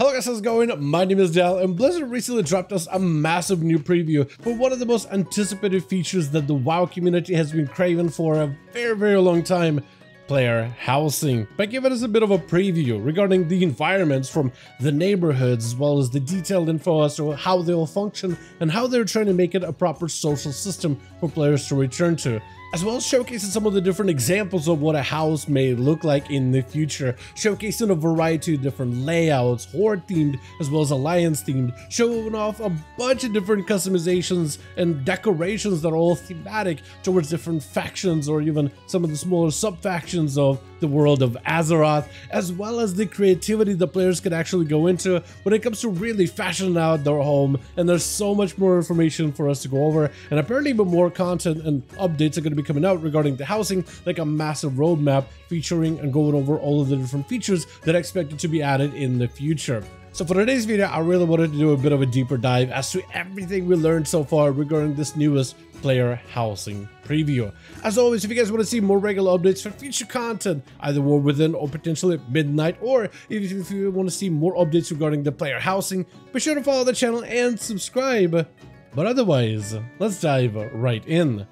Hello guys, how's it going? My name is Dal, and Blizzard recently dropped us a massive new preview for one of the most anticipated features that the WoW community has been craving for a very long time: player housing. By giving us a bit of a preview regarding the environments from the neighborhoods, as well as the detailed info as to how they will function and how they're trying to make it a proper social system for players to return to, as well as showcasing some of the different examples of what a house may look like in the future, showcasing a variety of different layouts, horde themed as well as alliance themed, showing off a bunch of different customizations and decorations that are all thematic towards different factions or even some of the smaller sub-factions of the world of Azeroth, as well as the creativity the players can actually go into when it comes to really fashioning out their home. And there's so much more information for us to go over, and apparently even more content and updates are going to be coming out regarding the housing, like a massive roadmap featuring and going over all of the different features that are expected to be added in the future. So for today's video, I really wanted to do a bit of a deeper dive as to everything we learned so far regarding this newest player housing preview. As always, if you guys want to see more regular updates for future content, either War Within or potentially at midnight, or if you want to see more updates regarding the player housing, be sure to follow the channel and subscribe. But otherwise, let's dive right in.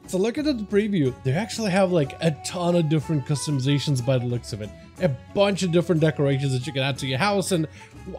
So looking at the preview, they actually have like a ton of different customizations by the looks of it. A bunch of different decorations that you can add to your house, and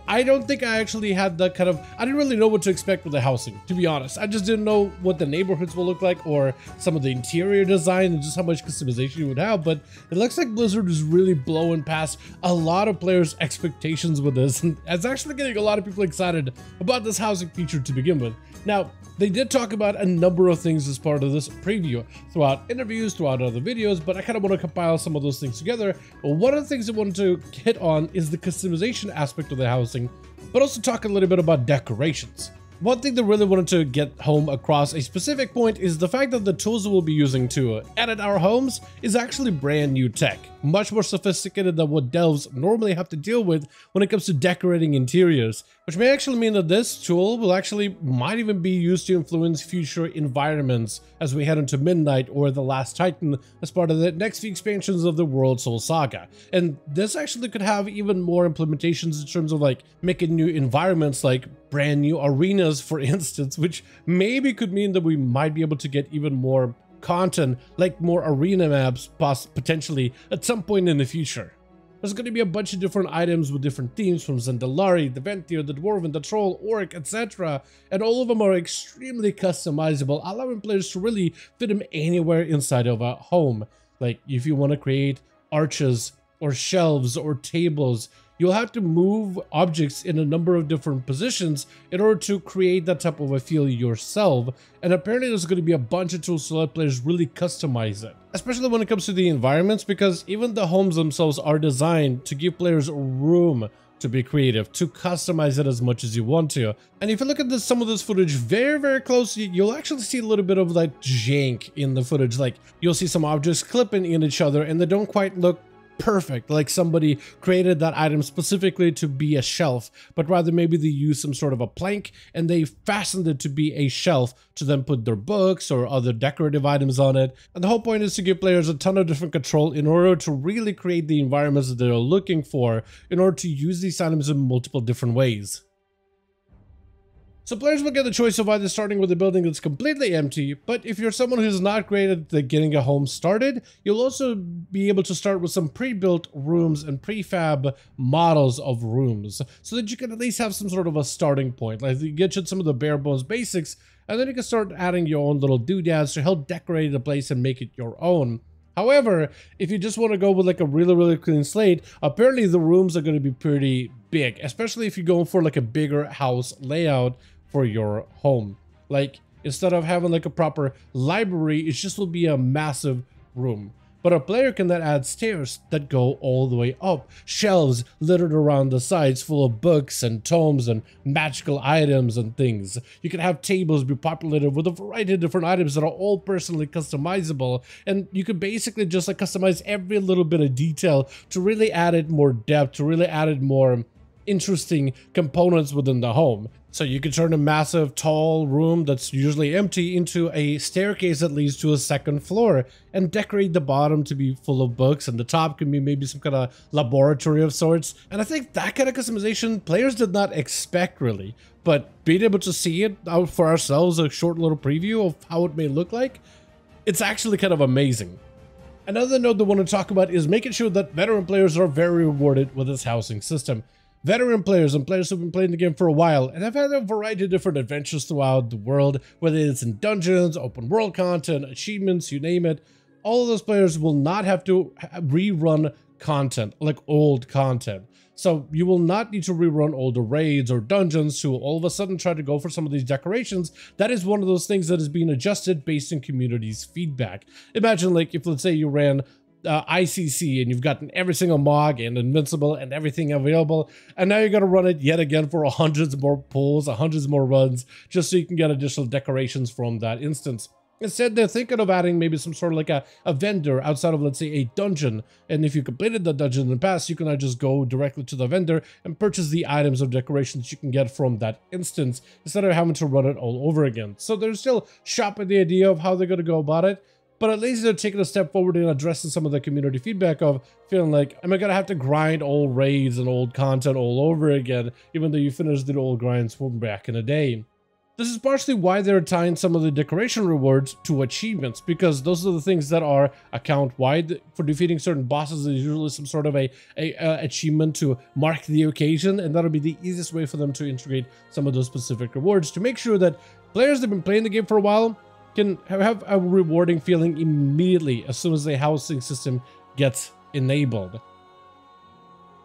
I don't think I actually had that kind of, I didn't really know what to expect with the housing, to be honest. I just didn't know what the neighborhoods will look like or some of the interior design and just how much customization you would have, but it looks like Blizzard is really blowing past a lot of players' expectations with this, and it's actually getting a lot of people excited about this housing feature to begin with. Now, they did talk about a number of things as part of this preview, throughout interviews, throughout other videos, but I kind of want to compile some of those things together. But one of the things I wanted to hit on is the customization aspect of the housing, but also talk a little bit about decorations. One thing that really wanted to get home across a specific point is the fact that the tools we'll be using to edit our homes is actually brand new tech, much more sophisticated than what devs normally have to deal with when it comes to decorating interiors, which may actually mean that this tool might even be used to influence future environments as we head into Midnight or the Last Titan as part of the next few expansions of the World Soul Saga. And this actually could have even more implementations in terms of like making new environments, like brand new arenas, for instance, which maybe could mean that we might be able to get even more content, like more arena maps, potentially at some point in the future. There's going to be a bunch of different items with different themes, from Zandalari, the Ventier, the Dwarven, the Troll, Orc, etc. And all of them are extremely customizable, allowing players to really fit them anywhere inside of a home. Like if you want to create arches or shelves or tables, you'll have to move objects in a number of different positions in order to create that type of a feel yourself. And apparently there's going to be a bunch of tools to let players really customize it, especially when it comes to the environments, because even the homes themselves are designed to give players room to be creative, to customize it as much as you want to. And if you look at some of this footage very closely, you'll actually see a little bit of like jank in the footage. Like you'll see some objects clipping in each other and they don't quite look perfect, like somebody created that item specifically to be a shelf, but rather maybe they used some sort of a plank and they fastened it to be a shelf to then put their books or other decorative items on it. And the whole point is to give players a ton of different control in order to really create the environments that they're looking for, in order to use these items in multiple different ways. So players will get the choice of either starting with a building that's completely empty, but if you're someone who's not great at getting a home started, you'll also be able to start with some pre-built rooms and prefab models of rooms, so that you can at least have some sort of a starting point. Like you get you some of the bare bones basics, and then you can start adding your own little doodads to help decorate the place and make it your own. However, if you just want to go with like a really clean slate, apparently the rooms are going to be pretty big, especially if you're going for like a bigger house layout for your home. Like instead of having like a proper library, it just will be a massive room. But a player can then add stairs that go all the way up, shelves littered around the sides full of books and tomes and magical items and things. You can have tables be populated with a variety of different items that are all personally customizable, and you can basically just like customize every little bit of detail to really add it more depth, to really add it more interesting components within the home. So you can turn a massive tall room that's usually empty into a staircase that leads to a second floor, and decorate the bottom to be full of books, and the top can be maybe some kind of laboratory of sorts. And I think that kind of customization players did not expect really, but being able to see it out for ourselves, a short little preview of how it may look like, it's actually kind of amazing. Another note that I want to talk about is making sure that veteran players are very rewarded with this housing system. Veteran players and players who've been playing the game for a while and have had a variety of different adventures throughout the world, whether it's in dungeons, open world content, achievements, you name it, all of those players will not have to rerun content, like old content. So you will not need to rerun older raids or dungeons to all of a sudden try to go for some of these decorations. That is one of those things that is being adjusted based on community's feedback. Imagine like if, let's say, you ran ICC and you've gotten every single Mog and Invincible and everything available, and now you're going to run it yet again for hundreds more pulls, hundreds more runs, just so you can get additional decorations from that instance. Instead, they're thinking of adding maybe some sort of like a vendor outside of, let's say, a dungeon. And if you completed the dungeon in the past, you can now just go directly to the vendor and purchase the items or decorations you can get from that instance, instead of having to run it all over again. So they're still shopping the idea of how they're going to go about it, but at least they're taking a step forward in addressing some of the community feedback of feeling like, am I going to have to grind old raids and old content all over again, even though you finished the old grinds from back in the day? This is partially why they're tying some of the decoration rewards to achievements, because those are the things that are account-wide. For defeating certain bosses, there's usually some sort of a achievement to mark the occasion, and that'll be the easiest way for them to integrate some of those specific rewards to make sure that players that have been playing the game for a while can have a rewarding feeling immediately as soon as the housing system gets enabled.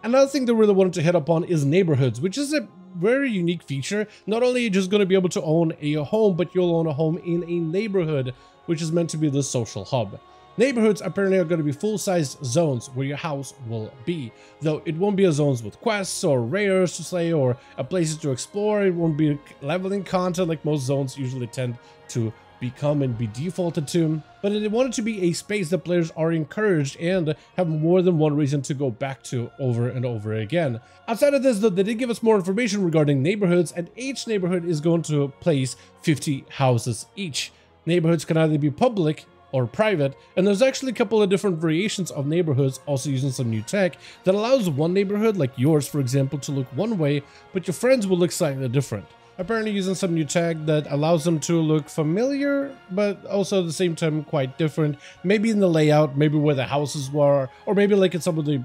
Another thing that I really wanted to hit upon is neighborhoods, which is a very unique feature. Not only are you just going to be able to own a home, but you'll own a home in a neighborhood, which is meant to be the social hub. Neighborhoods apparently are going to be full-sized zones where your house will be, though it won't be a zones with quests or rares to slay or places to explore. It won't be leveling content like most zones usually tend to become and be defaulted to, but they want it to be a space that players are encouraged and have more than one reason to go back to over and over again. Outside of this, though, they did give us more information regarding neighborhoods, and each neighborhood is going to place 50 houses each. Neighborhoods can either be public or private, and there's actually a couple of different variations of neighborhoods also using some new tech that allows one neighborhood, like yours for example, to look one way, but your friends will look slightly different. Apparently using some new tech that allows them to look familiar, but also at the same time quite different. Maybe in the layout, maybe where the houses were, or maybe like in some of the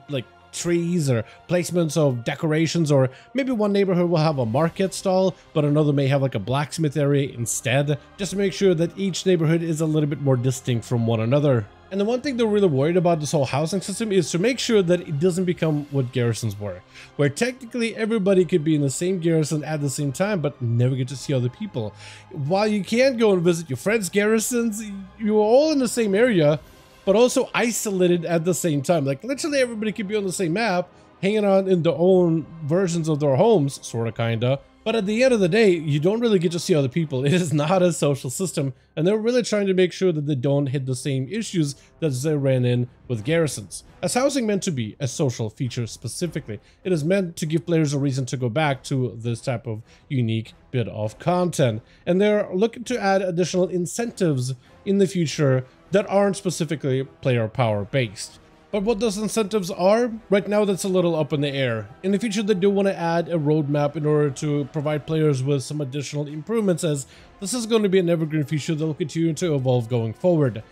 trees or placements of decorations, or maybe one neighborhood will have a market stall, but another may have like a blacksmith area instead, just to make sure that each neighborhood is a little bit more distinct from one another. And the one thing they're really worried about this whole housing system is to make sure that it doesn't become what garrisons were, where technically everybody could be in the same garrison at the same time, but never get to see other people. While you can go and visit your friends' garrisons, you're all in the same area, but also isolated at the same time. Like literally everybody could be on the same map, hanging out in their own versions of their homes, sorta kinda. But at the end of the day, you don't really get to see other people. It is not a social system, and they're really trying to make sure that they don't hit the same issues that they ran in with garrisons. As housing meant to be a social feature specifically, it is meant to give players a reason to go back to this type of unique bit of content. And they're looking to add additional incentives in the future that aren't specifically player power based. But what those incentives are, right now that's a little up in the air. In the future they do want to add a roadmap in order to provide players with some additional improvements, as this is going to be an evergreen feature that will continue to evolve going forward.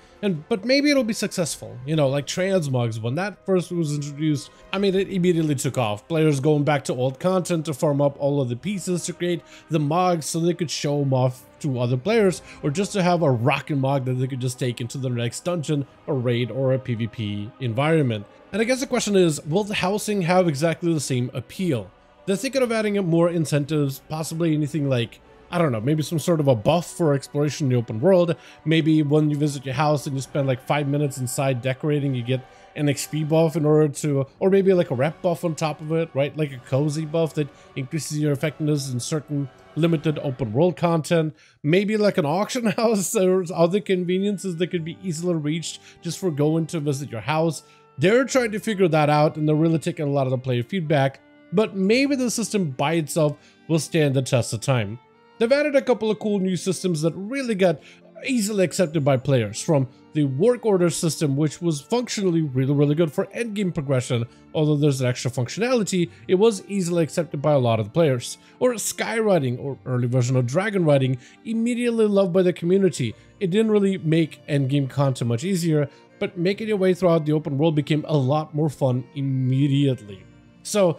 But maybe it'll be successful, you know, like transmogs. When that first was introduced, I mean, it immediately took off. Players going back to old content to farm up all of the pieces to create the mogs so they could show them off to other players, or just to have a rockin' mog that they could just take into the next dungeon, or raid, or a PvP environment. And I guess the question is, will the housing have exactly the same appeal? They're thinking of adding more incentives, possibly anything like, I don't know, maybe some sort of a buff for exploration in the open world. Maybe when you visit your house and you spend like 5 minutes inside decorating, you get an XP buff in order to, or maybe like a rep buff on top of it, right? Like a cozy buff that increases your effectiveness in certain limited open world content. Maybe like an auction house or other conveniences that could be easily reached just for going to visit your house. They're trying to figure that out, and they're really taking a lot of the player feedback. but maybe the system by itself will stand the test of time. They've added a couple of cool new systems that really got easily accepted by players, from the work order system, which was functionally really good for endgame progression. Although there's an extra functionality, it was easily accepted by a lot of the players. Or skywriting, or early version of dragon writing, immediately loved by the community. It didn't really make endgame content much easier, but making your way throughout the open world became a lot more fun immediately. So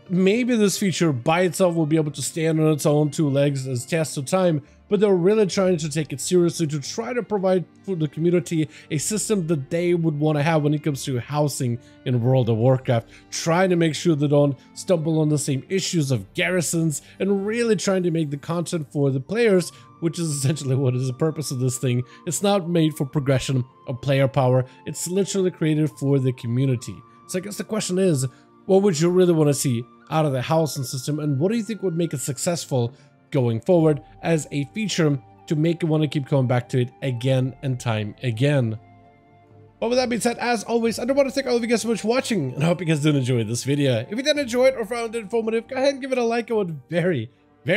maybe this feature by itself will be able to stand on its own two legs as test of time, but they're really trying to take it seriously to try to provide for the community a system that they would want to have when it comes to housing in World of Warcraft, trying to make sure they don't stumble on the same issues of garrisons, and really trying to make the content for the players, which is essentially what is the purpose of this thing. It's not made for progression or player power, it's literally created for the community. So I guess the question is, what would you really want to see out of the housing system, and what do you think would make it successful going forward as a feature to make you want to keep coming back to it again and time again? But with that being said, as always, I do want to thank all of you guys so much for watching, and I hope you guys did enjoy this video. If you did enjoy it or found it informative, go ahead and give it a like. I would very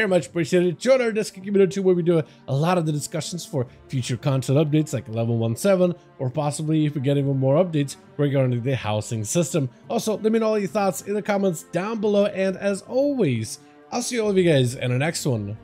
much appreciate it. Join our Discord community where we do a lot of the discussions for future content updates like 11.17, or possibly if we get even more updates regarding the housing system. Also, let me know all your thoughts in the comments down below, and as always, I'll see all of you guys in the next one.